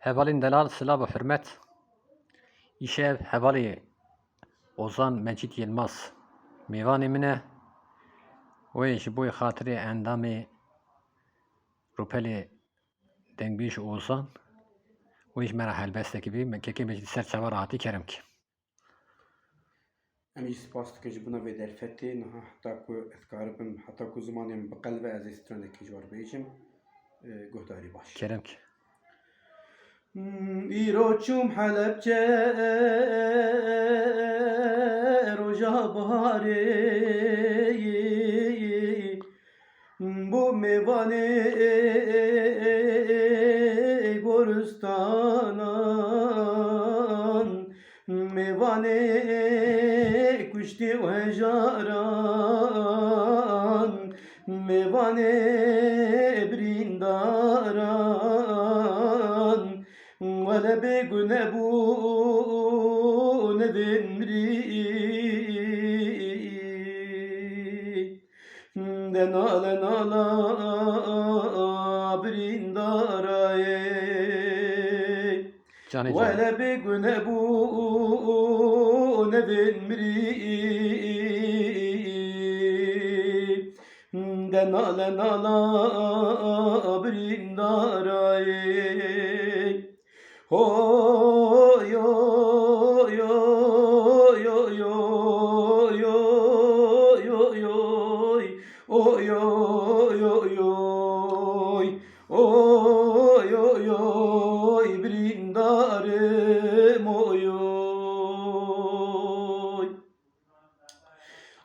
Hevalin delal sıla ve hürmet. İşev hevali Ozan Mecit Yılmaz. Mivan emine ve ji boy hatırı endamı Rupeli Dengbiş Ozan ve iş mera helbeste gibi mekeke meclis serçava rahatı kerem ki. أمي سپاس دکه بنا و درفتی نه حتی کو اذکاربم حتی کو زمانیم بقلب از استرانه کی جوار بیشم گهداری باش Kerem ki. ایروچوم حلبچه روجا بهاری bu mevane Goristanan mevane kuşti ve jaran mevane brindaran vele begune bu nevinri denale nala brindaraye vele begune bu nevinri denale nala brindaraye ho yo yo yo yo yo yo yo oy oy oy oy oy oy oy brindarem oy oy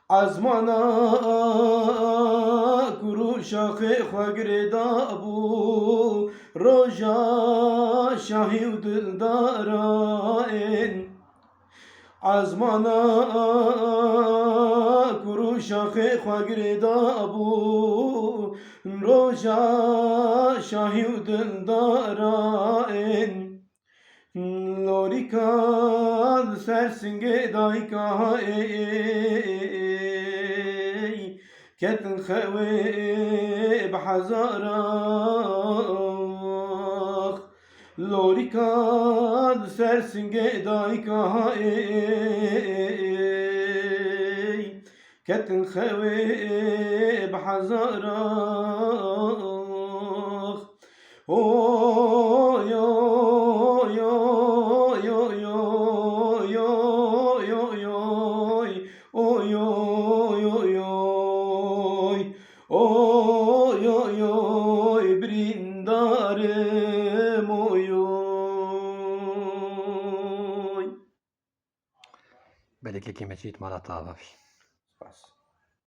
azmana kuru şakı xwagirda bu roja şahi dildaraen azmana kuru şakı xwagirda bu roja şahi dildaraen lorikan sersinge dayka ketin xewe bhazarah lorikan sersinge dayka ketin xewe bhazarah oy oy oy oy oy oy oy oy oy oy brindarem oy oy Belki Mecit Malat Avavi. Spas.